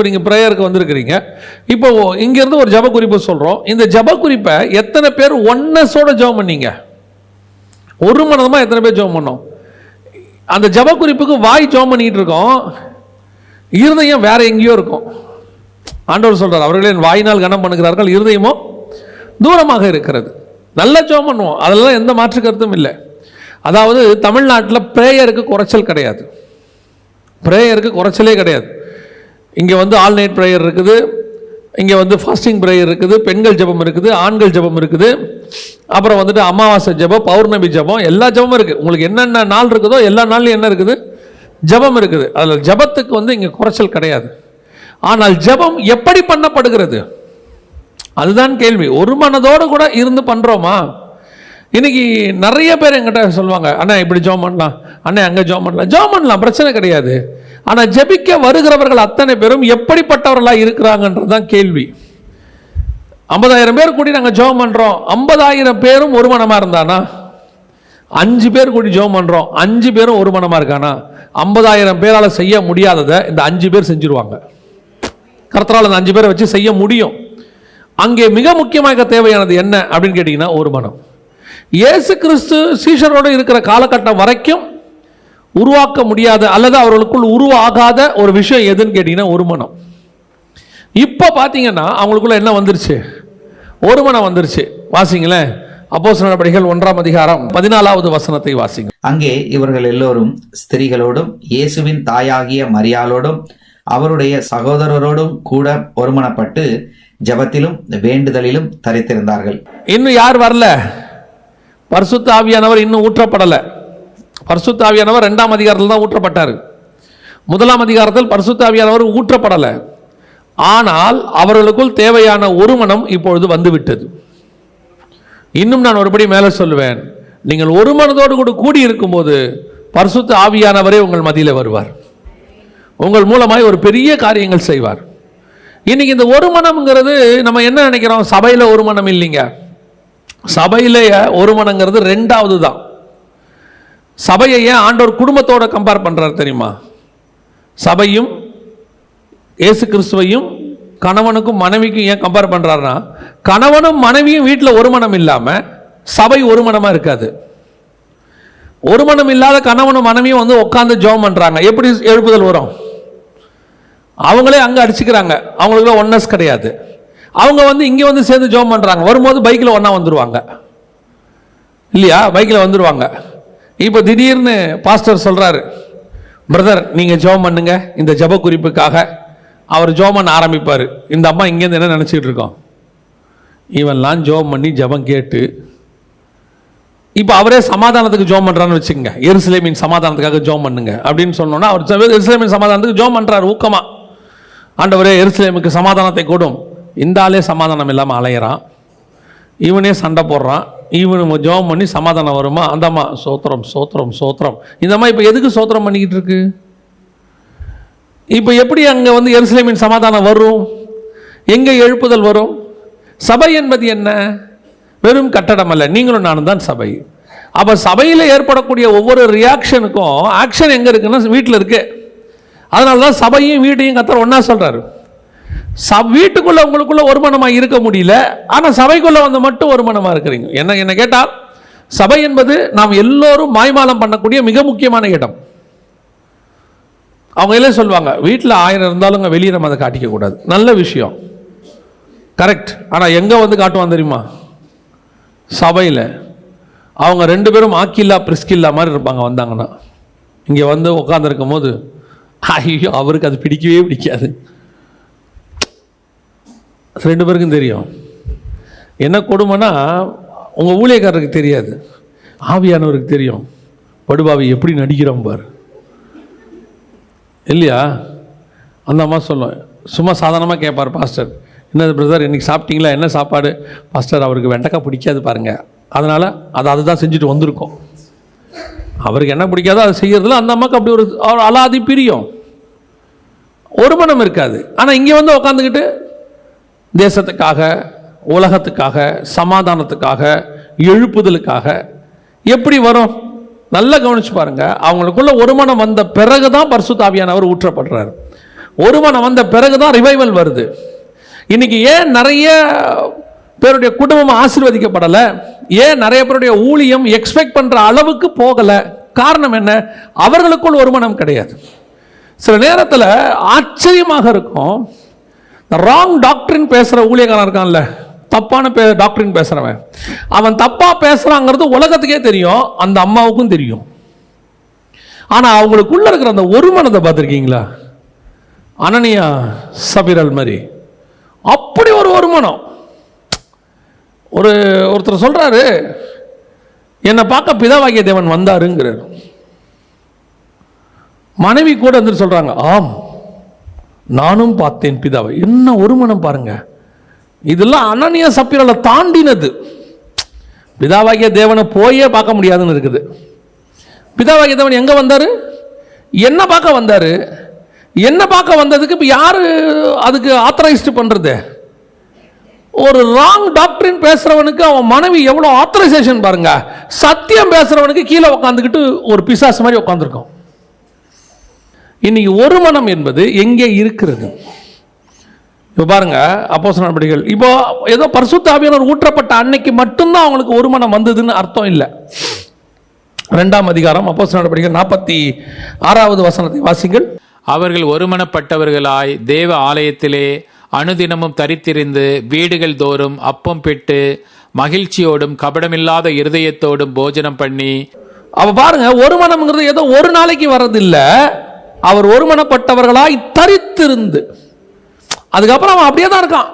நீங்கள் ப்ரேயருக்கு வந்திருக்கிறீங்க. இப்போ இங்கேருந்து ஒரு ஜப குறிப்பு சொல்கிறோம். இந்த ஜப குறிப்பை எத்தனை பேர் ஒன்னஸோட ஜெபம் பண்ணீங்க? ஒரு மனதமாக எத்தனை பேர் ஜெபம் பண்ணோம்? அந்த ஜப குறிப்புக்கு வாய் ஜெபம் பண்ணிட்டு இருக்கோம், இருதயம் வேற எங்கேயோ இருக்கும். ஆண்டவர் சொல்றார், அவர்களே வாயினால் கனம் பண்ணுகிறார்கள், இருதயமோ தூரமாக இருக்கிறது. நல்லா ஜெபம் பண்ணுவோம், அதெல்லாம் எந்த மாற்று கருத்தும் இல்லை. அதாவது தமிழ்நாட்டில் ப்ரேயருக்கு குறைச்சல் கிடையாது, ப்ரேயருக்கு குறைச்சலே கிடையாது. இங்கே ஆல் நைட் ப்ரேயர் இருக்குது, இங்கே ஃபாஸ்டிங் ப்ரேயர் இருக்குது, பெண்கள் ஜெபம் இருக்குது, ஆண்கள் ஜெபம் இருக்குது, அப்புறம் அமாவாசை ஜெபம், பௌர்ணமி ஜெபம், எல்லா ஜெபமும் இருக்குது. உங்களுக்கு என்னென்ன நாள் இருக்குதோ எல்லா நாள்லையும் என்ன இருக்குது? ஜெபம் இருக்குது. அதில் ஜெபத்துக்கு இங்கே குறைச்சல் கிடையாது. ஆனால் ஜெபம் எப்படி பண்ணப்படுகிறது அதுதான் கேள்வி. ஒரு மனதோடு கூட இருந்து பண்ணுறோமா? இன்னைக்கு நிறைய பேர் என்கிட்ட சொல்லுவாங்க, அண்ணா இப்படி ஜெபம் பண்ணலாம், அண்ணா அங்கே ஜெபம் பண்ணலாம். ஜெபம் பண்ணலாம், பிரச்சனை கிடையாது. ஆனால் ஜெபிக்க வருகிறவர்கள் அத்தனை பேரும் எப்படிப்பட்டவர்களாக இருக்கிறாங்கன்றது தான் கேள்வி. 50,000 பேர் கூடி நாங்கள் ஜெபம் பண்ணுறோம், 50,000 பேரும் ஒரு மனமாக இருந்தானா? 5 பேர் கூடி ஜெபம் பண்ணுறோம், 5 பேரும் ஒரு மனமாக இருக்கானா? 50,000 பேரால் செய்ய முடியாததை இந்த 5 பேர் செஞ்சுருவாங்க. கர்த்தரால் அந்த 5 பேரை வச்சு செய்ய முடியும். அங்கே மிக முக்கியமாக தேவையானது என்ன அப்படின்னு கேட்டிங்கன்னா ஒரு மனம். இயேசு கிறிஸ்து சீஷரோடு இருக்கிற காலகட்டம் வரைக்கும் உருவாக்க முடியாத அல்லது அவர்களுக்குள் உருவாகாத ஒரு விஷயம் எதுன்னு கேட்டிங்கன்னா ஒரு மனம். இப்போ பார்த்தீங்கன்னா அவங்களுக்குள்ள என்ன வந்துருச்சு? ஒரு மனம் வந்துருச்சு. வாசிங்களேன், அப்போஸ்தலர் நடபடிகள் 1ஆம் அதிகாரம் 14வது வசனத்தை வாசிங்க. அங்கே இவர்கள் எல்லோரும் ஸ்திரீகளோடும் இயேசுவின் தாயாகிய மரியாளோடும் அவருடைய சகோதரரோடும் கூட ஒருமனப்பட்டு ஜெபத்திலும் வேண்டுதலிலும் தரித்திருந்தார்கள். இன்னும் யார் வரல? பரிசுத்த ஆவியானவர் இன்னும் ஊற்றப்படலை. பரிசுத்த ஆவியானவர் 2ஆம் அதிகாரத்தில் தான் ஊற்றப்பட்டார். 1ஆம் அதிகாரத்தில் பரிசுத்த ஆவியானவர் ஊற்றப்படலை. ஆனால் அவர்களுக்குள் தேவையான ஒரு மனம் இப்பொழுது வந்துவிட்டது. இன்னும் நான் ஒருபடி மேலே சொல்லுவேன், நீங்கள் ஒரு மனதோடு கூட கூடி இருக்கும்போது பரிசுத்த ஆவியானவரே உங்கள் மத்தியில் வருவார், உங்கள் மூலமாய் ஒரு பெரிய காரியங்கள் செய்வார். இன்னைக்கு இந்த ஒரு மனம்ங்கிறது நம்ம என்ன நினைக்கிறோம்? சபையில் ஒரு மனம் இல்லைங்க. சபையில ஒரு மனங்கிறது 2வது தான். சபையை ஏன் ஆண்டவர் குடும்பத்தோட கம்பேர் பண்றாரு தெரியுமா? சபையும் இயேசு கிறிஸ்துவையும் கணவனுக்கும் மனைவிக்கும் ஏன் கம்பேர் பண்றாருன்னா, கணவனும் மனைவியும் வீட்டில் ஒரு மனம் இல்லாம சபை ஒரு மனமா இருக்காது. ஒரு மனம் இல்லாத கணவனும் மனைவியும் உட்காந்து ஜெபம் பண்றாங்க, எப்படி எழுப்புதல் வரும்? அவங்களே அங்கே அடிச்சுக்கிறாங்க, அவங்களுக்குள்ள ஒன்னஸ் கிடையாது. அவங்க இங்கே சேர்ந்து ஜெபம் பண்ணுறாங்க, வரும்போது பைக்கில் ஒன்றா வந்துடுவாங்க இல்லையா? பைக்கில் வந்துடுவாங்க. இப்போ திடீர்னு பாஸ்டர் சொல்கிறாரு, பிரதர் நீங்கள் ஜெபம் பண்ணுங்க இந்த ஜெப குறிப்புக்காக. அவர் ஜெபம் பண்ண ஆரம்பிப்பார். இந்த அம்மா இங்கேருந்து என்ன நினச்சிக்கிட்டு இருக்கோம்? இவன்லாம் ஜெபம் பண்ணி ஜெபம் கேட்டு இப்போ அவரே சமாதானத்துக்கு ஜெபம் பண்ணுறான்னு வச்சுக்கோங்க. எருசலேமின் சமாதானத்துக்காக ஜெபம் பண்ணுங்க அப்படின்னு சொன்னோன்னா அவர் எருசலேமின் சமாதானத்துக்கு ஜெபம் பண்ணுறாரு ஊக்கமாக. ஆண்டவரே எருசலேமுக்கு சமாதானத்தை கொடும். இந்த ஆளே சமாதானம் இல்லாமல் அலையிறான், இவனே சண்டை போடுறான், இவனு ஜெபம் பண்ணி சமாதானம் வருமா? அந்த அம்மா சோத்திரம் சோத்திரம் சோத்திரம். இந்த அம்மா இப்போ எதுக்கு சோத்திரம் பண்ணிக்கிட்டு இருக்கு? இப்போ எப்படி அங்கே எருசலேமின் சமாதானம் வரும்? எங்கே எழுப்புதல் வரும்? சபை என்பது என்ன? வெறும் கட்டடம் அல்ல, நீங்களும் நானும் தான் சபை. அப்போ சபையில் ஏற்படக்கூடிய ஒவ்வொரு ரியாக்ஷனுக்கும் ஆக்ஷன் எங்கே இருக்குன்னா வீட்டில் இருக்கு. அதனால தான் சபையும் வீட்டையும் கர்த்தர் ஒன்றா சொல்கிறாரு. வீட்டுக்குள்ளே உங்களுக்குள்ள ஒரு மனமாக இருக்க முடியல, ஆனால் சபைக்குள்ளே மட்டும் ஒரு மனமாக இருக்கிறீங்க. என்ன கேட்டால் சபை என்பது நாம் எல்லோரும் மாய்மாலம் பண்ணக்கூடிய மிக முக்கியமான இடம். அவங்க எல்லாம் சொல்லுவாங்க, வீட்டில் 1000 இருந்தாலும் வெளியே நம்ம அதை காட்டிக்க கூடாது. நல்ல விஷயம், கரெக்ட். ஆனால் எங்கே காட்டுவான் தெரியுமா? சபையில். அவங்க 2 பேரும் ஆக்கில்லா பிரிஸ்கில்லா மாதிரி இருப்பாங்க. வந்தாங்கன்னா இங்கே உட்காந்துருக்கும் போது ஐயோ அவருக்கு அது பிடிக்கவே பிடிக்காது. 2 பேருக்கும் தெரியும். என்ன கொடுமைன்னா உங்கள் ஊழியக்காரருக்கு தெரியாது, ஆவியானவருக்கு தெரியும். படுபாவி எப்படி நடிக்கிறோம் பார் இல்லையா? அந்த அம்மா சொல்லும், சும்மா சாதாரணமாக கேட்பார் பாஸ்டர், என்னது பிரதர் இன்னைக்கு சாப்பிட்டீங்களா, என்ன சாப்பாடு? பாஸ்டர் அவருக்கு வெண்டைக்காய் பிடிக்காது பாருங்க, அதனால் அதுதான் செஞ்சுட்டு வந்திருக்கோம். அவருக்கு என்ன பிடிக்காதோ அதை செய்யறதுல அந்த அம்மாவுக்கு அப்படி ஒரு அலாதி பிரியம், ஒரு மனம் இருக்காது. ஆனால் இங்கே உட்காந்துக்கிட்டு தேசத்துக்காக, உலகத்துக்காக, சமாதானத்துக்காக, எழுப்புதலுக்காக எப்படி வரும்? நல்லா கவனிச்சு பாருங்க. அவங்களுக்குள்ள ஒரு மனம் வந்த பிறகுதான் பரிசுத்த ஆவியானவர் ஊற்றப்படுறார். ஒரு மனம் வந்த பிறகுதான் ரிவைவல் வருது. இன்னைக்கு ஏன் நிறைய பேருடைய குடும்பம் ஆசீர்வதிக்கப்படலை, ஏன் நிறைய பேருடைய ஊழியம் எக்ஸ்பெக்ட் பண்ற அளவுக்கு போகலை? காரணம் என்ன? அவர்களுக்குள் ஒரு மனம் கிடையாது. சில நேரத்தில் ஆச்சரியமாக இருக்கும், ராங் டாக்டரின் பேசுற ஊழியக்காரன் இருக்கான்ல, தப்பான டாக்டரின் பேசுறவன், அவன் தப்பா பேசுறாங்கிறது உலகத்துக்கே தெரியும், அந்த அம்மாவுக்கும் தெரியும். ஆனா அவங்களுக்குள்ள இருக்கிற அந்த ஒரு மனதை பார்த்துருக்கீங்களா? அனனியா சபீரல் மாதிரி அப்படி ஒரு மனம். ஒருத்தர் சொல்றாரு, என்னை பார்க்க பிதாவாகிய தேவன் வந்தாருங்கிறார். மனைவி கூட வந்து சொல்றாங்க, ஆம் நானும் பார்த்தேன் பிதாவை. என்ன ஒரு மனம் பாருங்க. இதெல்லாம் அனனியா சப்பீரலை தாண்டினது. பிதாவாகிய தேவனை போயே பார்க்க முடியாதுன்னு இருக்குது. பிதாவாகிய தேவன் எங்க வந்தாரு? என்ன பார்க்க வந்தாரு? என்ன பார்க்க வந்ததுக்கு இப்ப யாரு அதுக்கு ஆத்தரைஸ்ட் பண்றது? ஒரு ராங் டாக்டரின் பேசுறவனுக்கு அவன் மனைவி எவ்வளவு ஆத்தரைசேஷன் பாருங்க. சத்தியம் பேசுறவனுக்கு கீழே உட்காந்துக்கிட்டு ஒரு பிசாசு மாதிரி உட்காந்துருக்கும். இன்னைக்கு ஒரு மனம் என்பது எங்கே இருக்கிறது? இப்போ பாருங்க, அப்போஸ்தலர் நடபடிகள், இப்போ ஏதோ பரிசுத்த ஆவியானவர் ஊற்றப்பட்ட அன்னைக்கு மட்டும்தான் அவங்களுக்கு ஒரு மனம் வந்ததுன்னு அர்த்தம் இல்லை. 2ஆம் அதிகாரம் அப்போஸ்தலர் நடபடிகள் 46வது வசனத்தை வாசிங்கள். அவர்கள் ஒருமனப்பட்டவர்களாய் தேவ ஆலயத்திலே அனுதினமும் தரித்திருந்து வீடுகள் தோறும் அப்பம் பெற்று மகிழ்ச்சியோடும் கபடமில்லாத இருதயத்தோடும் போஜனம் பண்ணி. அவ பாருங்க, ஒரு மனம்ங்கிறது ஏதோ ஒரு நாளைக்கு வர்றதில்லை. அவர் ஒருமனப்பட்டவர்களாய் தரித்திருந்து, அதுக்கப்புறம் அவன் அப்படியே தான் இருக்கான்,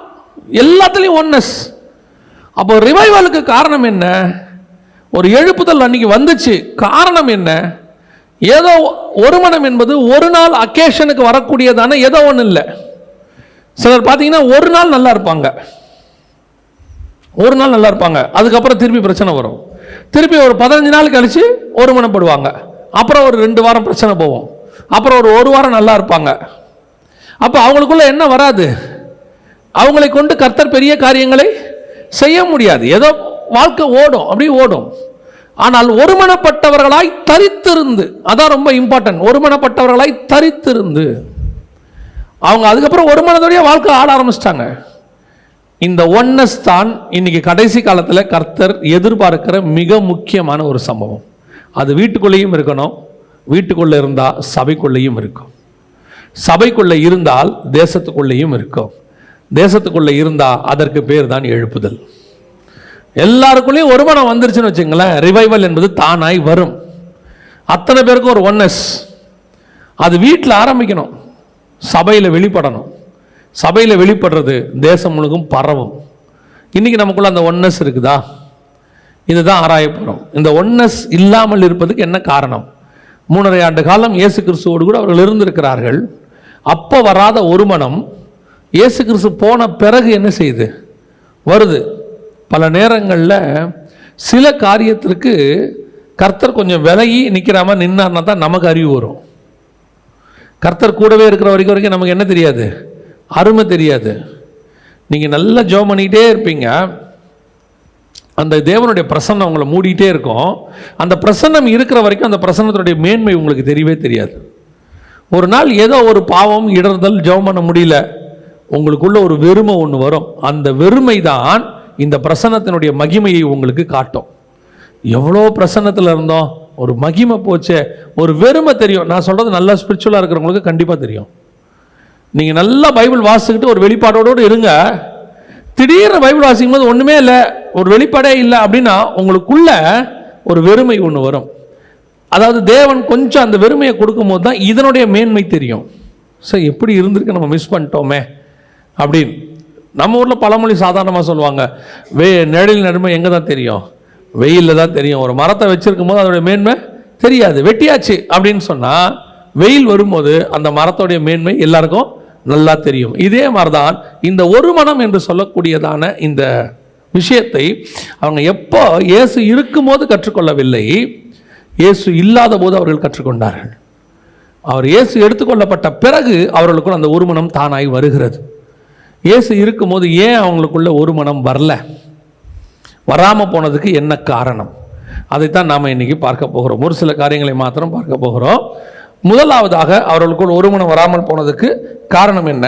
எல்லாத்துலேயும் ஒன்னஸ். அப்போ ரிவைவலுக்கு காரணம் என்ன? ஒரு எழுப்புதல் அன்னைக்கு வந்துச்சு. காரணம் என்ன? ஏதோ ஒரு மனம் என்பது ஒரு நாள் அக்கேஷனுக்கு வரக்கூடியதான ஏதோ ஒன்று இல்லை. சிலர் பார்த்தீங்கன்னா ஒரு நாள் நல்லா இருப்பாங்க, ஒரு நாள் நல்லா இருப்பாங்க, அதுக்கப்புறம் திருப்பி பிரச்சனை வரும். திருப்பி ஒரு 15 நாள் கழிச்சு ஒரு மனப்படுவாங்க, அப்புறம் ஒரு 2 வாரம் பிரச்சனை போவோம், அப்புறம் ஒரு வாரம் நல்லா இருப்பாங்க. அப்போ அவங்களுக்குள்ள என்ன வராது? அவங்களை கொண்டு கர்த்தர் பெரிய காரியங்களை செய்ய முடியாது. ஏதோ வாழ்க்கை ஓடும், அப்படி ஓடும். ஆனால் ஒருமனப்பட்டவர்களாய் தரித்திருந்து, அதான் ரொம்ப இம்பார்ட்டன்ட். ஒருமனப்பட்டவர்களாய் தரித்திருந்து அவங்க அதுக்கப்புறம் ஒரு மனதோடைய வாழ்க்கை ஆட ஆரம்பிச்சிட்டாங்க. இந்த ஒன்னஸ் தான் இன்னைக்கு கடைசி காலத்தில் கர்த்தர் எதிர்பார்க்கிற மிக முக்கியமான ஒரு சம்பவம். அது வீட்டுக்குள்ளேயும் இருக்கணும், வீட்டுக்குள்ள இருந்தால் சபைக்குள்ளேயும் இருக்கும், சபைக்குள்ள இருந்தால் தேசத்துக்குள்ளேயும் இருக்கும், தேசத்துக்குள்ள இருந்தால் அதற்கு பேர் தான் எழுப்புதல். எல்லாருக்குள்ளேயும் ஒரு மனம் வந்துருச்சுன்னு வச்சுங்களேன், ரிவைவல் என்பது தானாய் வரும். அத்தனை பேருக்கும் ஒரு ஒன்னஸ். அது வீட்டில் ஆரம்பிக்கணும், சபையில் வெளிப்படணும். சபையில் வெளிப்படுறது தேசம் முழுக்கும் பரவும். இன்னைக்கு நமக்குள்ள அந்த ஒன்னஸ் இருக்குதா? இதுதான் ஆராய போகிறோம். இந்த ஒன்னஸ் இல்லாமல் இருப்பதுக்கு என்ன காரணம்? 3.5 ஆண்டு காலம் இயேசு கிறிஸ்துவோடு கூட அவர்கள் இருந்திருக்கிறார்கள். அப்போ வராத ஒரு மனம் இயேசு கிறிஸ்து போன பிறகு என்ன செய்யுது? வருது. பல நேரங்களில் சில காரியத்திற்கு கர்த்தர் கொஞ்சம் விலகி நிற்கிற மாதிரி நின்னார்னா தான் நமக்கு அறிவு வரும். கர்த்தர் கூடவே இருக்கிற வரைக்கும் நமக்கு என்ன தெரியாது? அருமை தெரியாது. நீங்கள் நல்லா ஜெபம் பண்ணிக்கிட்டே இருப்பீங்க, அந்த தேவனுடைய பிரசன்னம் உங்களை மூடிட்டே இருக்கும். அந்த பிரசன்னம் இருக்கிற வரைக்கும் அந்த பிரசன்னத்தினுடைய மேன்மை உங்களுக்கு தெரியவே தெரியாது. ஒரு நாள் ஏதோ ஒரு பாவம் இடறுதல், ஜெபம் பண்ண முடியல, உங்களுக்குள்ள ஒரு வெறுமை ஒன்று வரும். அந்த வெறுமை தான் இந்த பிரசன்னத்தினுடைய மகிமையை உங்களுக்கு காட்டும். எவ்வளோ பிரசன்னத்தில் இருந்தோம், ஒரு மகிமை போச்சே, ஒரு வெறுமை தெரியும். நான் சொல்கிறது நல்லா ஸ்பிரிச்சுவலாக இருக்கிறவங்களுக்கு கண்டிப்பாக தெரியும். நீங்கள் நல்லா பைபிள் வாசிக்கிட்டு ஒரு வெளிப்பாடோடு இருங்க, திடீர்னு பைபிள் வாசிக்கும் போது ஒன்றுமே இல்லை, ஒரு வெளிப்பாடே இல்லை அப்படின்னா உங்களுக்குள்ள ஒரு வெறுமை ஒன்று வரும். அதாவது தேவன் கொஞ்சம் அந்த வெறுமையை கொடுக்கும்போது தான் இதனுடைய மேன்மை தெரியும். சார் எப்படி இருந்திருக்கு, நம்ம மிஸ் பண்ணிட்டோமே அப்படின்னு. நம்ம ஊரில் பழமொழி சாதாரணமாக சொல்லுவாங்க, நிழலின் நன்மை எங்கே தான் தெரியும்? வெயிலில் தான் தெரியும். ஒரு மரத்தை வச்சிருக்கும் போது அதோடைய மேன்மை தெரியாது, வெட்டியாச்சு அப்படின்னு சொன்னால் வெயில் வரும்போது அந்த மரத்தோடைய மேன்மை எல்லாருக்கும் நல்லா தெரியும். இதே மாதிரி தான் இந்த ஒரு மனம் என்று சொல்லக்கூடியதான இந்த விஷயத்தை அவங்க எப்போ இயேசு இருக்கும்போது கற்றுக்கொள்ளவில்லை, இயேசு இல்லாத போது அவர்கள் கற்றுக்கொண்டார்கள். அவர் இயேசு எடுத்துக்கொள்ளப்பட்ட பிறகு அவர்களுக்குள் அந்த ஒரு மனம் தானாய் வருகிறது. இயேசு இருக்கும்போது ஏன் அவங்களுக்குள்ள ஒரு மனம் வரல, வராமல் போனதுக்கு என்ன காரணம், அதைத்தான் நாம் இன்னைக்கு பார்க்க போகிறோம். ஒரு சில காரியங்களை மாத்திரம் பார்க்க போகிறோம். முதலாவதாக அவர்களுக்குள் ஒருமனம் வராமல் போனதுக்கு காரணம் என்ன?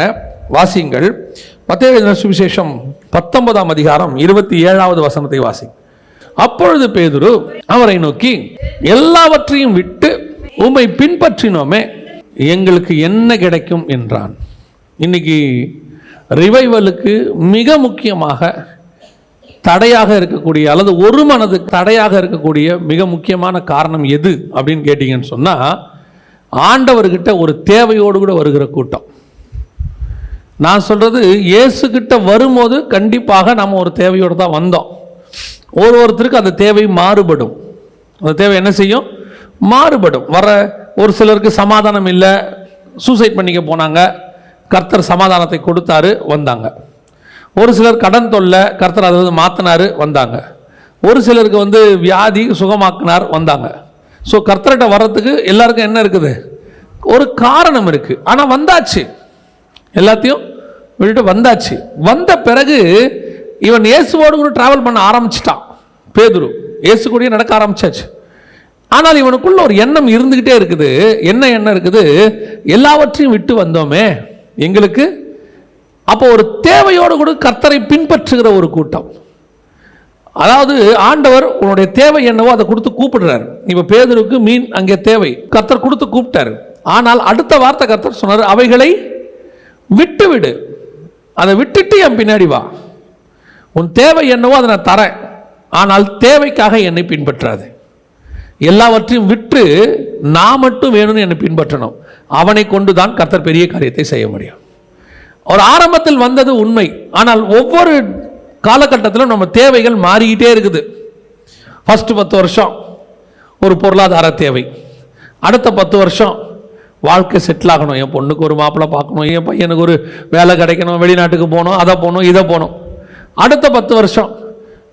வாசியுங்கள். மத்தேயு எழுதின சுவிசேஷம் 19ஆம் அதிகாரம் 27வது வசனத்தை வாசி. அப்பொழுது பேதுரு அவரை நோக்கி, எல்லாவற்றையும் விட்டு உம்மை பின்பற்றினோமே, எங்களுக்கு என்ன கிடைக்கும் என்றான். இன்னைக்கு ரிவைவலுக்கு மிக முக்கியமாக தடையாக இருக்கக்கூடிய அல்லது ஒரு மனதுக்கு தடையாக இருக்கக்கூடிய மிக முக்கியமான காரணம் எது அப்படின்னு கேட்டீங்கன்னு சொன்னா, ஆண்டவர்கிட்ட ஒரு தேவையோடு கூட வருகிற கூட்டம். நான் சொல்றது, இயேசுகிட்ட வரும்போது கண்டிப்பாக நம்ம ஒரு தேவையோடு தான் வந்தோம். ஒருத்தருக்கு அந்த தேவை மாறுபடும். அந்த தேவை என்ன செய்யும்? மாறுபடும். ஒரு சிலருக்கு சமாதானம் இல்லை, சூசைட் பண்ணிக்க போனாங்க, கர்த்தர் சமாதானத்தை கொடுத்தாரு, வந்தாங்க. ஒரு சிலர் கடன் தொல்லை, கர்த்தர் அதை மாற்றினாரு, வந்தாங்க. ஒரு சிலருக்கு வியாதி சுகமாக்கினார், வந்தாங்க. ஸோ கர்த்தர்கிட்ட வர்றதுக்கு எல்லாருக்கும் என்ன இருக்குது? ஒரு காரணம் இருக்கு. ஆனால் வந்தாச்சு, எல்லாத்தையும் விட்டுட்டு வந்தாச்சு. வந்த பிறகு இவன் இயேசுவோடு கூட டிராவல் பண்ண ஆரம்பிச்சிட்டான். பேதுரு இயேசு கூட நடக்க ஆரம்பிச்சாச்சு. ஆனால் இவனுக்குள்ள ஒரு எண்ணம் இருந்துகிட்டே இருக்குது. என்ன எண்ணம் இருக்குது? எல்லாவற்றையும் விட்டு வந்தோமே, எங்களுக்கு அப்போ ஒரு தேவையோடு கூட கர்த்தரை பின்பற்றுகிற ஒரு கூட்டம். அதாவது ஆண்டவர் உன்னுடைய தேவை என்னவோ அதை கொடுத்து கூப்பிடுறாரு. இப்ப பேதுருக்கு மீன் அங்கே தேவை, கர்த்தர் கொடுத்து கூப்பிட்டாரு. ஆனால் அடுத்த வார்த்தை கர்த்தர் சொன்னார், அவைகளை விட்டு விடு, அதை விட்டுட்டு என் பின்னாடி வா. உன் தேவை என்னவோ அதை நான் தரேன், ஆனால் தேவைக்காக என்னை பின்பற்றாது. எல்லாவற்றையும் விட்டு நான் மட்டும் வேணும்னு என்னை பின்பற்றணும். அவனை கொண்டுதான் கர்த்தர் பெரிய காரியத்தை செய்ய முடியும். ஒரு ஆரம்பத்தில் வந்தது உண்மை, ஆனால் ஒவ்வொரு காலகட்டத்திலும் நம்ம தேவைகள் மாறிக்கிட்டே இருக்குது. ஃபர்ஸ்ட் 10 வருஷம் ஒரு பொருளாதார தேவை, அடுத்த 10 வருஷம் வாழ்க்கை செட்டில் ஆகணும், என் பொண்ணுக்கு ஒரு மாப்பிள்ளை பார்க்கணும், என் பையனுக்கு ஒரு வேலை கிடைக்கணும், வெளிநாட்டுக்கு போகணும், அதை போகணும், இதை போகணும். அடுத்த 10 வருஷம்,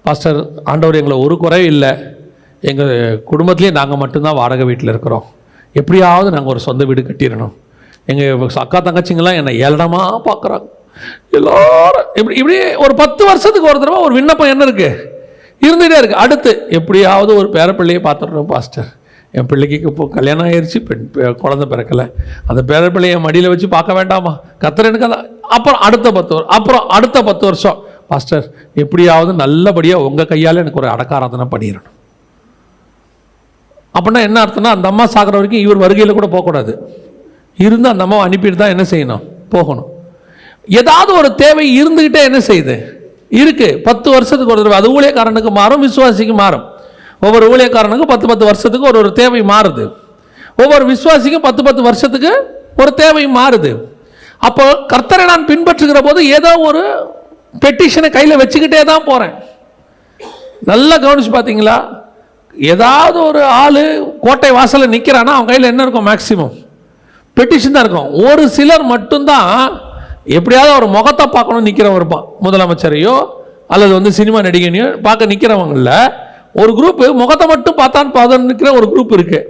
பாஸ்டர் ஆண்டவர் எங்களை ஒரு குறை இல்லை, எங்கள் குடும்பத்திலே நாங்கள் மட்டும்தான் வாடகை வீட்டில் இருக்கிறோம், எப்படியாவது நாங்கள் ஒரு சொந்த வீடு கட்டிடணும். எங்கள் அக்கா தங்கச்சிங்கெல்லாம் என்னை ஏளனமாக பார்க்குறாங்க எல்லாரும். இப்படி ஒரு 10 வருஷத்துக்கு ஒரு தடவை ஒரு விண்ணப்பம் என்ன இருக்கு, இருந்துகிட்டே இருக்கு. அடுத்து எப்படியாவது ஒரு பேரப்பிள்ளையை பார்த்துடணும் பாஸ்டர், என் பிள்ளைக்கு இப்போ கல்யாணம் ஆயிடுச்சு, குழந்தை பிறக்கலை, அந்த பேரப்பிள்ளையை மடியில் வச்சு பார்க்க வேண்டாமா, கர்த்தர் எனக்கு அதை. அப்புறம் அடுத்த 10 வருஷம் பாஸ்டர் எப்படியாவது நல்லபடியாக உங்கள் கையால் எனக்கு ஒரு அடக்காராதனை பண்ணிடணும். அப்படின்னா என்ன அர்த்தம்னா, அந்த அம்மா சாகிற வரைக்கும் இவர் வருகையில் கூட போகக்கூடாது, இருந்து அந்த அம்மாவை அனுப்பிட்டு தான் என்ன செய்யணும், போகணும். ஏதாவது ஒரு தேவை இருந்துகிட்டே என்ன செய்யுது இருக்கு. 10 வருஷத்துக்கு ஒரு தடவை அது ஊழியக்காரனுக்கு மாறும், விசுவாசிக்கு மாறும். ஒவ்வொரு ஊழியக்காரனுக்கும் 10 வருஷத்துக்கு ஒரு தேவை மாறுது. ஒவ்வொரு விசுவாசிக்கும் 10 வருஷத்துக்கு ஒரு தேவை மாறுது. அப்போ கர்த்தரை நான் பின்பற்றுகிற போது ஏதோ ஒரு பெட்டிஷனை கையில் வச்சுக்கிட்டே தான் போறேன். நல்லா கவனிச்சு பார்த்தீங்களா? ஏதாவது ஒரு ஆளு கோட்டை வாசலில் நிற்கிறான்னா அவன் கையில் என்ன இருக்கும்? மேக்சிமம் பெட்டிஷன் தான் இருக்கும். ஒரு சிலர் மட்டும்தான் எப்படியாவது ஒரு முகத்தை பார்க்கணும் நிற்கிறவன் இருப்பான். முதலமைச்சரையோ அல்லது சினிமா நடிகனையோ பார்க்க நிற்கிறவங்கள ஒரு குரூப் முகத்தை மட்டும் பார்த்தான்னு நிற்கிற ஒரு குரூப் இருக்கு.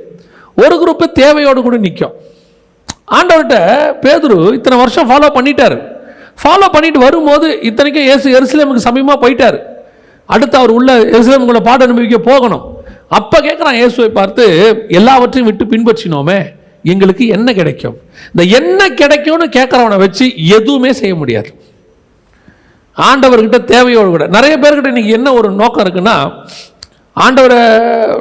ஒரு குரூப் தேவையோடு கூட நிற்கும். ஆண்டவர்கிட்ட பேதுரு இத்தனை வருஷம் ஃபாலோ பண்ணிட்டாரு. ஃபாலோ பண்ணிட்டு வரும்போது இத்தனைக்கும் இயேசு எருசலேமுக்கு சமீபமாக போயிட்டாரு. அடுத்து அவர் உள்ள எருசலேமுக்குள்ள பாட அனுபவிக்க போகணும். அப்போ கேட்குறான் இயேசுவை பார்த்து, எல்லாவற்றையும் விட்டு பின்பற்றினோமே, எங்களுக்கு என்ன கிடைக்கும்? இந்த என்ன கிடைக்கும்னு கேட்குறவனை வச்சு எதுவுமே செய்ய முடியாது. ஆண்டவர்கிட்ட தேவையோடு கூட நிறைய பேர்கிட்ட இன்னைக்கு என்ன ஒரு நோக்கம் இருக்குன்னா, ஆண்டவரை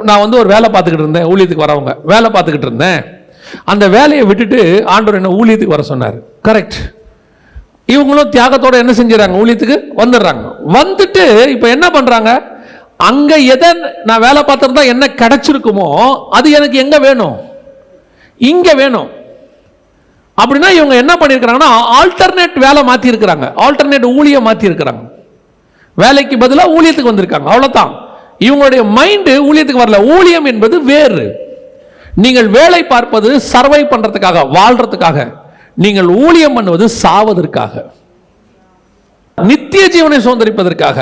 நான் ஒரு வேலை பார்த்துக்கிட்டு இருந்தேன், ஊழியத்துக்கு வரவங்க வேலை பார்த்துக்கிட்டு இருந்தேன், அந்த வேலையை விட்டுட்டு ஆண்டவர் என்ன ஊழியத்துக்கு வர சொன்னார். கரெக்ட். இவங்களும் தியாகத்தோட என்ன செஞ்சுறாங்க? ஊழியத்துக்கு வந்துடுறாங்க. வந்துட்டு இப்போ என்ன பண்ணுறாங்க? அங்கே எதை நான் வேலை பார்த்துருந்தா என்ன கிடைச்சிருக்குமோ அது எனக்கு எங்கே வேணும்? இங்கே வேணும். அப்படின்னா இவங்க என்ன பண்ணியிருக்கிறாங்கன்னா, ஆல்டர்னேட் வேலை மாற்றி இருக்கிறாங்க, ஆல்டர்னேட் ஊழியம் மாற்றி இருக்கிறாங்க. வேலைக்கு பதிலாக ஊழியத்துக்கு வந்திருக்காங்க, அவ்வளோதான். இவங்களுடைய மைண்டு ஊழியத்துக்கு வரல. ஊழியம் என்பது வேறு. நீங்கள் வேலை பார்ப்பது சர்வை பண்றதுக்காக, வாழ்றதுக்காக. நீங்கள் ஊழியம் பண்ணுவது சாவதற்காக, நித்திய ஜீவனை சுதந்திரிப்பதற்காக.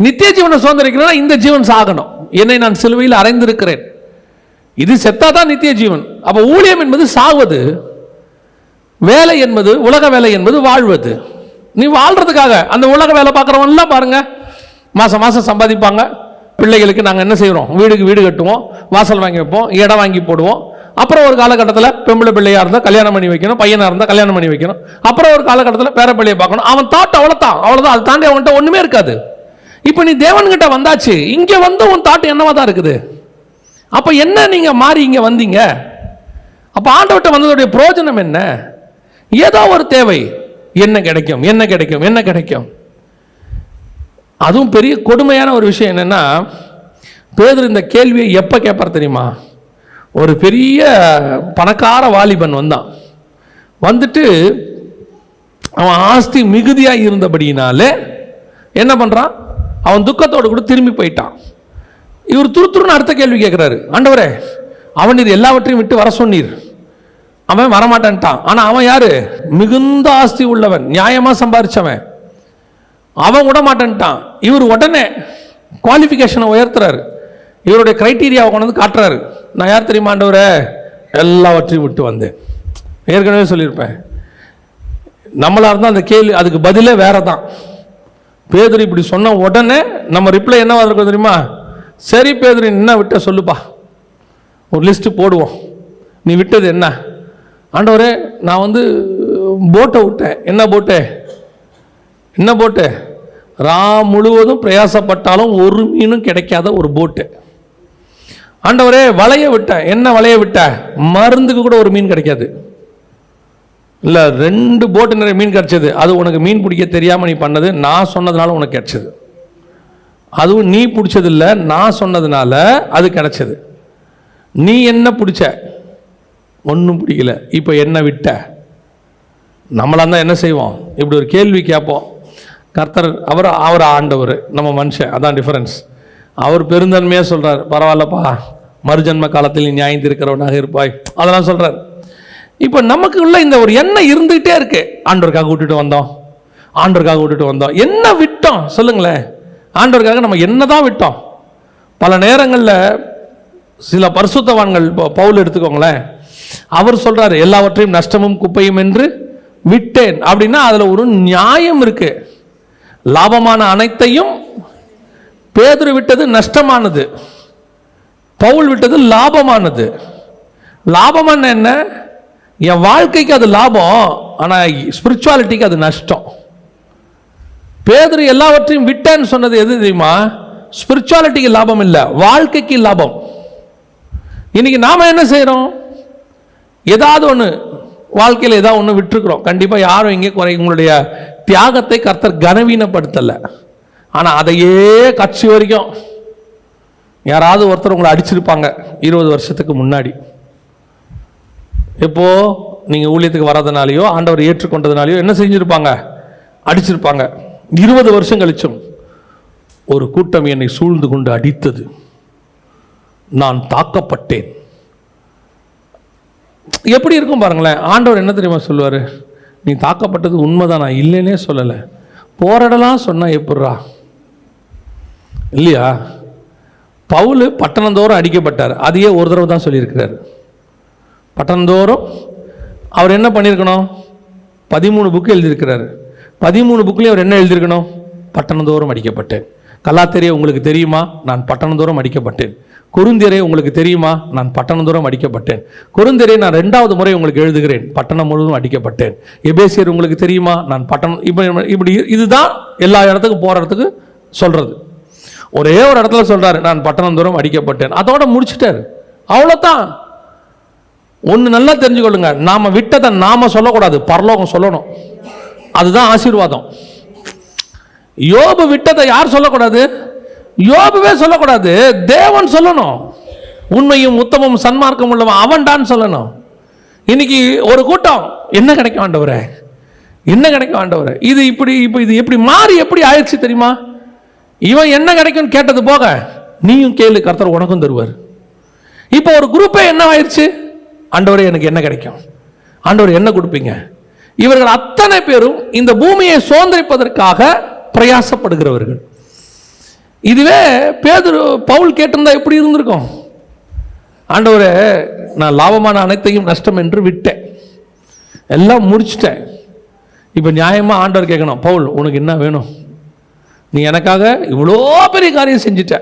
நித்திய ஜீவனை சுதந்திரிக்கிறேன்னா இந்த ஜீவன் சாகணும். என்னை நான் சிலுவையில் அறைந்திருக்கிறேன், இது செத்தாதான் நித்திய ஜீவன். அப்ப ஊழியம் என்பது சாவது, வேலை என்பது உலக வேலை என்பது வாழ்வது. நீ வாழ்றதுக்காக. அந்த உலக வேலை பார்க்குறவன்லாம் பாருங்க, மாசம் மாசம் சம்பாதிப்பாங்க. பிள்ளைகளுக்கு நாங்கள் என்ன செய்கிறோம்? வீடுக்கு வீடு கட்டுவோம், வாசல் வாங்கி வைப்போம், இடம் வாங்கி போடுவோம், அப்புறம் ஒரு காலகட்டத்தில் பெம்பளை பிள்ளையா இருந்தால் கல்யாணம் பண்ணி வைக்கணும், பையனா இருந்தால் கல்யாணம் பண்ணி வைக்கணும், அப்புறம் ஒரு காலகட்டத்தில் பேர பிள்ளையை பார்க்கணும். அவன் தாட் அவ்வளோதான். அதை தாண்டி அவன்கிட்ட ஒண்ணுமே இருக்காது. இப்போ நீ தேவன்கிட்ட வந்தாச்சு, இங்க வந்து உன் தாட் என்னவா தான் இருக்குது. அப்ப என்ன நீங்க மாறி இங்க வந்தீங்க? அப்ப ஆண்டவர்கிட்ட வந்ததுடைய பிரயோஜனம் என்ன? ஏதோ ஒரு தேவை, என்ன கிடைக்கும், என்ன கிடைக்கும், என்ன கிடைக்கும். அதுவும் பெரிய கொடுமையான ஒரு விஷயம் என்னன்னா, பேதுரு இந்த கேள்வியை எப்ப கேட்பார் தெரியுமா? ஒரு பெரிய பணக்கார வாலிபன் வந்தான். வந்துட்டு அவன் ஆஸ்தி மிகுதியா இருந்தபடியினாலே என்ன பண்றான், அவன் துக்கத்தோடு கூட திரும்பி போயிட்டான். இவர் துருத்துருன்னு அடுத்த கேள்வி கேட்கிறாரு, ஆண்டவரே அவன் நீர் எல்லாவற்றையும் விட்டு வர சொன்னீர், அவன் வரமாட்டான்ட்டான். ஆனா அவன் யாரு? மிகுந்த ஆஸ்தி உள்ளவன், நியாயமா சம்பாரிச்சவன், அவன் விட மாட்டேன்ட்டான். இவர் உடனே குவாலிஃபிகேஷனை உயர்த்துறாரு, இவருடைய கிரைட்டீரியாவை கொண்டு வந்து காட்டுறாரு. நான் யார் தெரியுமா ஆண்டவரே? எல்லாவற்றையும் விட்டு வந்தேன். ஏற்கனவே சொல்லியிருப்பேன், நம்மளா இருந்தால் அந்த கேள்வி அதுக்கு பதிலே வேற தான். பேதுரு இப்படி சொன்ன உடனே நம்ம ரிப்ளை என்னவா இருக்கும் தெரியுமா? சரி பேதுரு, என்ன விட்ட சொல்லுப்பா, ஒரு லிஸ்ட் போடுவோம். நீ விட்டது என்ன? ஆண்டவரே நான் வந்து போட்டை விட்டேன். என்ன போட்டு? என்ன போட்டு? முழுவதும் பிரயாசப்பட்டாலும் ஒரு மீனும் கிடைக்காத ஒரு போட்டு. ஆண்டவரே வலைய விட்டேன். என்ன வலைய விட்ட? மருந்துக்கு கூட ஒரு மீன் கிடைக்காது. இல்ல 2 போட்டு நிறைய மீன் கிடைச்சது. அது உனக்கு மீன் பிடிக்க தெரியாம நீ பண்ணது, நான் சொன்னதுனால உனக்கு கிடைச்சது. அதுவும் நீ பிடிச்சது இல்லை, நான் சொன்னதுனால அது கிடைச்சது. நீ என்ன பிடிச்ச? ஒன்றும் பிடிக்கல. இப்போ என்ன விட்ட? நம்மளா தான் என்ன செய்வோம்? இப்படி ஒரு கேள்வி கேட்போம். கர்த்தர் அவர் ஆண்டவர், நம்ம மனுஷன், அதான் டிஃபரன்ஸ். அவர் பெருந்தன்மையாக சொல்றார், பரவாயில்லப்பா மறுஜன்ம காலத்தில் நீ நியாயம் இருக்கிறவனாக இருப்பாய், அதெல்லாம் சொல்றார். இப்போ நமக்கு உள்ள இந்த ஒரு எண்ணம் இருந்துகிட்டே இருக்கு. ஆண்டவருக்காக விட்டுட்டு வந்தோம். என்ன விட்டோம் சொல்லுங்களேன்? ஆண்டவருக்காக நம்ம என்னதான் விட்டோம்? பல நேரங்களில் சில பரிசுத்தவான்கள், பவுல் எடுத்துக்கோங்களேன், அவர் சொல்றாரு எல்லாவற்றையும் நஷ்டமும் குப்பையும் என்று விட்டேன். அப்படின்னா அதுல ஒரு நியாயம் இருக்கு. லாபமான அனைத்தையும் பேதுரு விட்டது நஷ்டமானது, பவுல் விட்டது லாபமானது. லாபமான என்ன? என் வாழ்க்கைக்கு அது லாபம், ஆனா ஸ்பிரிச்சுவாலிட்டிக்கு அது நஷ்டம். பேதுரு எல்லாவற்றையும் விட்டேன்னு சொன்னது எது தெரியுமா? ஸ்பிரிச்சுவாலிட்டிக்கு லாபம் இல்லை, வாழ்க்கைக்கு லாபம். இன்னைக்கு நாம என்ன செய்யறோம்? ஏதாவது ஒன்று வாழ்க்கையில் ஏதாவது ஒன்று விட்டுருக்குறோம். கண்டிப்பாக யாரும் இங்கே உங்களுடைய தியாகத்தை கர்த்தர் கனவீனப்படுத்தலை. ஆனால் அதையே கட்சி வரைக்கும் யாராவது ஒருத்தர் உங்களை அடிச்சிருப்பாங்க 20 வருஷத்துக்கு முன்னாடி. எப்போ நீங்கள் ஊழியத்துக்கு வர்றதுனாலையோ ஆண்டவர் ஏற்றுக்கொண்டதுனாலையோ என்ன செஞ்சிருப்பாங்க? அடிச்சிருப்பாங்க. 20 வருஷம் கழிச்சும் ஒரு கூட்டம் என்னை சூழ்ந்து கொண்டு அடித்தது, நான் தாக்கப்பட்டேன். எப்படி இருக்கும் பாருங்களேன். ஆண்டவர் என்ன தெரியுமா சொல்லுவார்? நீ தாக்கப்பட்டது உண்மைதான், நான் இல்லைன்னே சொல்லலை. போராடலாம் சொன்னா எப்படிரா? இல்லையா? பவுல் பட்டணந்தோறும் அடிக்கப்பட்டார், அதையே ஒரு தடவை தான் சொல்லியிருக்கிறார். பட்டணந்தோறும் அவர் என்ன பண்ணியிருக்கணும்? 13 புக்கு எழுதியிருக்கிறார். 13 புக்லேயும் அவர் என்ன எழுதியிருக்கணும்? பட்டணந்தோறும் அடிக்கப்பட்டேன். கலாத்திரே உங்களுக்கு தெரியுமா? நான் பட்டணந்தோறும் அடிக்கப்பட்டேன். கொரிந்தியரே உங்களுக்கு தெரியுமா? நான் பட்டணந்தோறும் அடிக்கப்பட்டேன். கொரிந்தியரே நான் 2வது முறை உங்களுக்கு எழுதுகிறேன், பட்டணம் முழுவதும் அடிக்கப்பட்டேன். எபேசியர் உங்களுக்கு தெரியுமா? நான் பட்டணம். இப்படி இதுதான் எல்லா இடத்துக்கும் போறதுக்கு சொல்றது. ஒரே ஒரு இடத்துல சொல்றாரு, நான் பட்டணந்தோறும் அடிக்கப்பட்டேன், அதோட முடிச்சுட்டாரு. அவ்வளோதான். ஒன்று நல்லா தெரிஞ்சுக்கொள்ளுங்க, நாம விட்டதை நாம சொல்லக்கூடாது, பரலோகம் சொல்லணும். அதுதான் ஆசீர்வாதம். யோபு விட்டதை யார் சொல்லக்கூடாது? யோபுவே சொல்லக்கூடாது, தேவன் சொல்லணும். உண்மையும் உத்தமும் சன்மார்க்கம் உள்ளவன் அவன் தான் சொல்லணும். இன்னைக்கு ஒரு கூட்டம் என்ன கிடைக்கும் ஆண்டவரே, என்ன கிடைக்கும் ஆண்டவரே, இது இப்படி இப்போ இது எப்படி மாறி எப்படி ஆயிடுச்சு தெரியுமா? இவன் என்ன கிடைக்கும் கேட்டது போக நீயும் கேளு, கர்த்தர் உனக்கும் தருவார். இப்போ ஒரு குரூப்பே என்ன ஆயிடுச்சு? ஆண்டவரே எனக்கு என்ன கிடைக்கும், ஆண்டவர் என்ன கொடுப்பீங்க? இவர்கள் அத்தனை பேரும் இந்த பூமியை சுதந்திரிப்பதற்காக பிரயாசப்படுகிறவர்கள். இதுவே பேதுரு பவுல் கேட்டிருந்தா எப்படி இருந்திருக்கும்? ஆண்டவரே நான் லாபமான அனைத்தையும் நஷ்டம் என்று விட்டேன், எல்லாம் முடிச்சிட்டேன். இப்போ நியாயமா ஆண்டவர் கேட்கணும், பவுல் உனக்கு என்ன வேணும்? நீ எனக்காக இவ்வளோ பெரிய காரியம் செஞ்சிட்ட,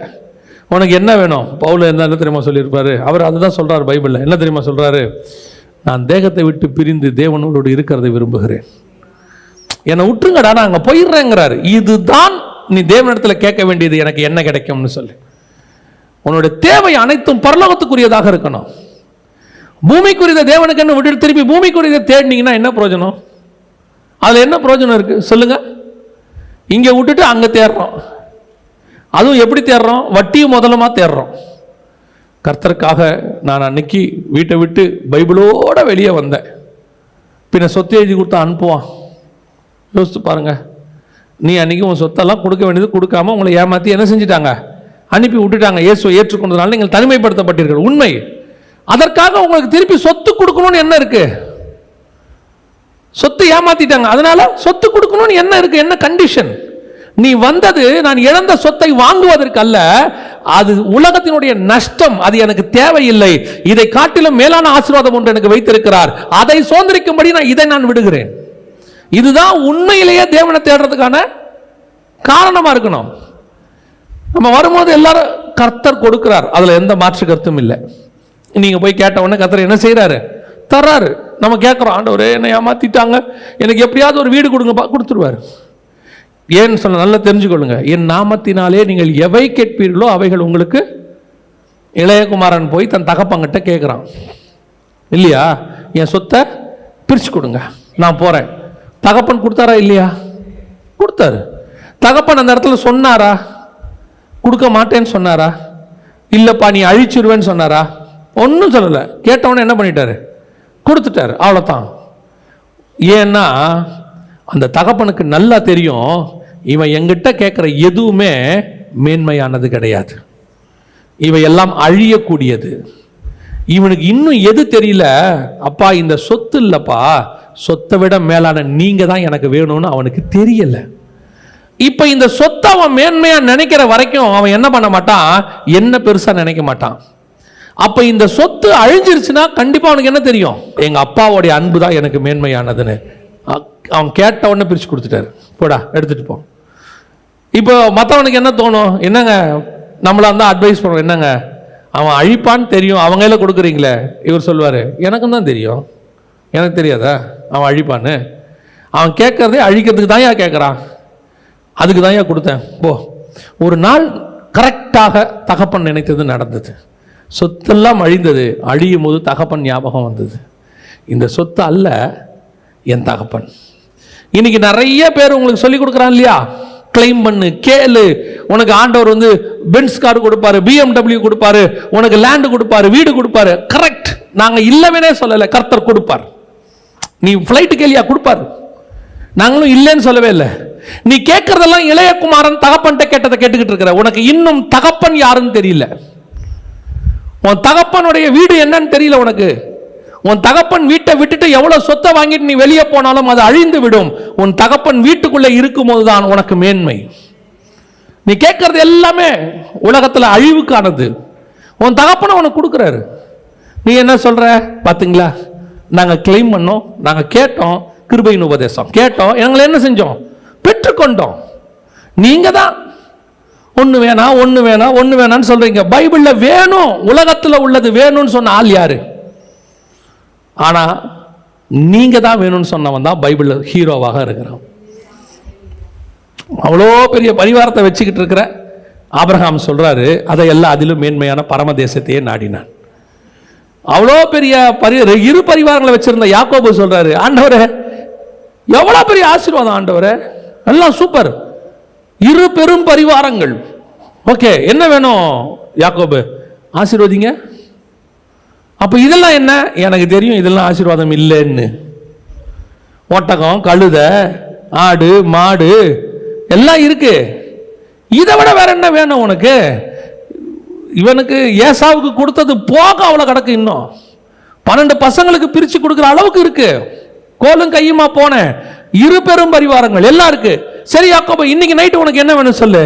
உனக்கு என்ன வேணும்? பவுல் என்ன தெரியுமா சொல்லியிருப்பாரு? அவர் அதுதான் சொல்றாரு பைபிளில். என்ன தெரியுமா சொல்றாரு? நான் தேகத்தை விட்டு பிரிந்து தேவனோடு இருக்கிறதை விரும்புகிறேன், என்னை விட்டுருங்கடா, நான் அங்கே போயிடுறேங்கிறாரு. இதுதான் நீ தேவனிடத்துல கேட்க வேண்டியது, எனக்கு என்ன கிடைக்கும்னு சொல்லி. உன்னுடைய தேவை அனைத்தும் பரலோகத்துக்குரியதாக இருக்கணும். பூமிக்குரிய தேவனுக்கு என்ன விட்டு திருப்பி பூமிக்குரிய தேடினீங்கன்னா என்ன பிரயோஜனம்? அதுல என்ன பிரயோஜனம் இருக்கு சொல்லுங்க? இங்க விட்டுட்டு அங்க தேடுறோம். அதுவும் எப்படி தேடுறோம்? வட்டியும் முதலமா தேடுறோம். கர்த்தருக்காக நான் அன்னைக்கு வீட்டை விட்டு பைபிளோட வெளியே வந்தேன். பின்ன சொத்து எழுதி கொடுத்தா அனுப்புவான்? யோசித்து பாருங்க. நீ அன்னைக்கு உன் சொத்தெல்லாம் கொடுக்க வேண்டியது கொடுக்காம உங்களை ஏமாற்றி என்ன செஞ்சிட்டாங்க? அனுப்பி விட்டுட்டாங்க. இயேசுவை ஏற்றுக்கொண்டதுனால நீங்கள் தனிமைப்படுத்தப்பட்டீர்கள், உண்மை. அதற்காக உங்களுக்கு திருப்பி சொத்து கொடுக்கணும்னு என்ன இருக்கு? சொத்து ஏமாத்திட்டாங்க, அதனால சொத்து கொடுக்கணும்னு என்ன இருக்கு? என்ன கண்டிஷன்? நீ வந்தது நான் இழந்த சொத்தை வாங்குவதற்கு அல்ல, அது உலகத்தினுடைய நஷ்டம், அது எனக்கு தேவையில்லை. இதை காட்டிலும் மேலான ஆசீர்வாதம் ஒன்று எனக்கு வைத்திருக்கிறார், அதை சுதந்திரிக்கும்படி இதை நான் விடுகிறேன். இதுதான் உண்மையிலேயே தேவனை தேடுறதுக்கான காரணமா இருக்கணும். நம்ம வரும்போது எல்லாரும் கர்த்தர் கொடுக்கிறார், அதுல எந்த மாற்று கருத்தும் இல்லை. நீங்க போய் கேட்ட உடனே கர்த்தர் என்ன செய்யறாரு? தர்றாரு. நம்ம கேட்கிறோம், ஆண்டவரே என்னை ஏமாத்திட்டாங்க, எனக்கு எப்படியாவது ஒரு வீடு கொடுங்கப்பா, கொடுத்துருவாரு. ஏன்னு சொல்ல நல்லா தெரிஞ்சுக்கொள்ளுங்க, என் நாமத்தினாலே நீங்கள் எவை கேட்பீர்களோ அவைகள் உங்களுக்கு. இளையகுமாரன் போய் தன் தகப்பங்கிட்ட கேட்குறான் இல்லையா, என் சொத்தை பிரிச்சு கொடுங்க, நான் போறேன். தகப்பன் கொடுத்தாரா இல்லையா? கொடுத்தாரு. தகப்பன் அந்த இடத்துல சொன்னாரா? கொடுக்க மாட்டேன்னு சொன்னாரா? இல்லப்பா நீ அழிச்சிருவேன்னு சொன்னாரா? ஒன்றும் சொல்லலை. கேட்டவொன்னே என்ன பண்ணிட்டாரு? கொடுத்துட்டாரு, அவ்வளோதான். ஏன்னா அந்த தகப்பனுக்கு நல்லா தெரியும், இவன் எங்கிட்ட கேட்குற எதுவுமே மேன்மையானது கிடையாது, இவையெல்லாம் அழியக்கூடியது. இவனுக்கு இன்னும் எது தெரியல, அப்பா இந்த சொத்து இல்லப்பா, சொத்தை விட மேலான நீங்க தான் எனக்கு வேணும்னு அவனுக்கு தெரியல. இப்ப இந்த சொத்தை அவன் மேன்மையா நினைக்கிற வரைக்கும் அவன் என்ன பண்ண மாட்டான்? என்ன பெருசா நினைக்க மாட்டான். அப்ப இந்த சொத்து அழிஞ்சிருச்சுன்னா கண்டிப்பா அவனுக்கு என்ன தெரியும்? எங்க அப்பாவுடைய அன்பு தான் எனக்கு மேன்மையானதுன்னு. அவன் கேட்ட உடனே பிரிச்சு கொடுத்துட்டாரு, போடா எடுத்துட்டு போ. இப்போ மற்றவனுக்கு என்ன தோணும்? என்னங்க நம்மளா தான் அட்வைஸ் பண்ணுவோம், என்னங்க அவன் அழிப்பான்னு தெரியும், அவங்க கையில் கொடுக்குறீங்களே. இவர் சொல்லுவார், எனக்கும் தான் தெரியும், எனக்கு தெரியாதா அவன் அழிப்பான்னு? அவன் கேட்கறதே அழிக்கிறதுக்கு தான் ஏன் கேட்குறான், அதுக்கு தான் ஏன் கொடுத்தேன் போ. ஒரு நாள் கரெக்டாக தகப்பன் நினைத்தது நடந்தது. சொத்தெல்லாம் அழிந்தது. அழியும் போது தகப்பன் ஞாபகம் வந்தது. இந்த சொத்து அல்ல என் தகப்பன். இன்னைக்கு நிறைய பேர் உங்களுக்கு சொல்லி கொடுக்குறான் இல்லையா, கிளைம் பண்ணு, கேளு, உனக்கு ஆண்டவர் வந்து பென்ஸ் கார் கொடுப்பாரு, BMW கொடுப்பாரு, உனக்கு லேண்டு கொடுப்பாரு, வீடு கொடுப்பாரு. கரெக்ட், நாங்க இல்லவே சொல்லல, கர்த்தர் கொடுப்பார். நீ ஃப்ளைட்டு கேளியா, கொடுப்பாரு. நாங்களும் இல்லைன்னு சொல்லவே இல்லை. நீ கேட்கறதெல்லாம் இளையகுமாரன் தகப்பன்ட்ட கேட்டதை கேட்டுக்கிட்டு இருக்கிற. உனக்கு இன்னும் தகப்பன் யாருன்னு தெரியல. உன் தகப்பனுடைய வீடு என்னன்னு தெரியல உனக்கு. உன் தகப்பன் வீட்டை விட்டுட்டு எவ்வளவு சொத்தை வாங்கிட்டு நீ வெளியே போனாலும் அது அழிந்து விடும். உன் தகப்பன் வீட்டுக்குள்ள இருக்கும் போதுதான் உனக்கு மேன்மை. நீ கேட்கறது எல்லாமே உலகத்துல அழிவுக்கானது. உன் தகப்பனை உனக்கு கொடுக்குறாரு. நீ என்ன சொல்ற? பாத்தீங்களா, நாங்க கிளைம் பண்ணோம், நாங்க கேட்டோம், கிருபையின் உபதேசம் கேட்டோம், எங்களை என்ன செஞ்சோம்? பெற்றுக்கொண்டோம். நீங்க தான் ஒண்ணு வேணாம், ஒண்ணு வேணாம், ஒண்ணு வேணாம்னு சொல்றீங்க. பைபிள்ல வேணும், உலகத்துல உள்ளது வேணும்னு சொன்ன ஆள் யாரு? ஆனா நீங்க தான் வேணும்னு சொன்னவன் தான் பைபிள்ல ஹீரோவாக இருக்கிறான். அவ்வளோ பெரிய பரிவாரத்தை வச்சுக்கிட்டு இருக்கிற ஆபிரகாம் சொல்றாரு, அதையெல்லாம் அதிலும் மேன்மையான பரமதேசத்தையே நாடினான். அவ்வளோ பெரிய இரு பரிவாரங்களை வச்சிருந்த யாக்கோபு சொல்றாரு, ஆண்டவரே எவ்வளவு பெரிய ஆசீர்வாதம் ஆண்டவரே, எல்லாம் சூப்பர், இரு பெரும் பரிவாரங்கள். ஓகே, என்ன வேணும் யாக்கோபு? ஆசீர்வதிங்க. அப்ப இதெல்லாம் என்ன? எனக்கு தெரியும் இதெல்லாம் ஆசீர்வாதம் இல்லைன்னு. ஒட்டகம், கழுத, ஆடு, மாடு எல்லாம் இருக்கு, இதை விட வேற என்ன வேணும் உனக்கு? இவனுக்கு ஏசாவுக்கு கொடுத்தது போக அவ்வளவு கிடக்கு. இன்னும் 12 பசங்களுக்கு பிரிச்சு கொடுக்குற அளவுக்கு இருக்கு. கோலும் கையுமா போன இரு பெரும் பரிவாரங்கள் எல்லாம் இருக்கு. சரி யாக்கோபு, இன்னைக்கு நைட்டு உனக்கு என்ன வேணும் சொல்லு.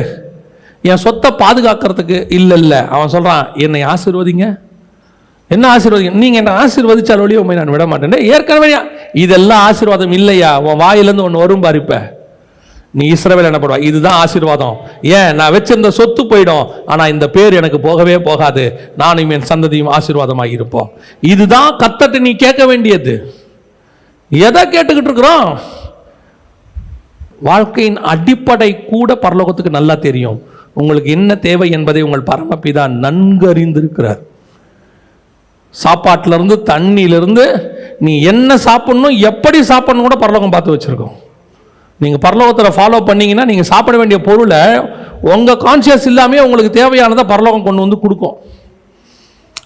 என் சொத்தை பாதுகாக்கிறதுக்கு இல்ல. அவன் சொல்றான், என்னை ஆசீர்வதிங்க. என்ன ஆசீர்வாதம்? நீங்க என்ன ஆசீர்வதிச்சால் ஒழிய உண்மை நான் விட மாட்டேன். ஏற்கனவே இதெல்லாம் ஆசீர்வாதம் இல்லையா? உன் வாயிலிருந்து ஒன்று வரும் பாரிப்ப. நீ இஸ்ரவேல் எனப்படுவா. இதுதான் ஆசீர்வாதம். ஏன்? நான் வச்சிருந்த சொத்து போயிடும், ஆனா இந்த பேர் எனக்கு போகவே போகாது. நானும் என் சந்ததியும் ஆசீர்வாதமாக இருப்போம். இதுதான் கர்த்தர்ட்ட நீ கேட்க வேண்டியது. எதை கேட்டுக்கிட்டு இருக்கிறோம்? வாழ்க்கையின் அடிப்படை கூட பரலோகத்துக்கு நல்லா தெரியும். உங்களுக்கு என்ன தேவை என்பதை உங்கள் பரமபிதா நன்கு அறிந்திருக்கிறார். சாப்பாட்டிலிருந்து தண்ணியிலிருந்து நீ என்ன சாப்பிடணும், எப்படி சாப்பிடணும் கூட பரலோகம் பார்த்து வச்சிருக்கோம். நீங்கள் பரலோகத்தில் ஃபாலோ பண்ணீங்கன்னா நீங்கள் சாப்பிட வேண்டிய பொருளை உங்கள் கான்சியஸ் இல்லாமே உங்களுக்கு தேவையானதை பரலோகம் கொண்டு வந்து கொடுக்கும்.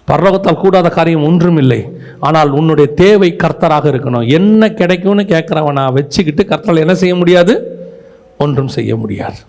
பரலோகத்தால் கூடாத காரியம் ஒன்றும் இல்லை. ஆனால் உன்னுடைய தேவை கர்த்தராக இருக்கணும். என்ன கிடைக்கும்னு கேட்குறவனா வச்சுக்கிட்டு கர்த்தரால் என்ன செய்ய முடியாது? ஒன்றும் செய்ய முடியாது.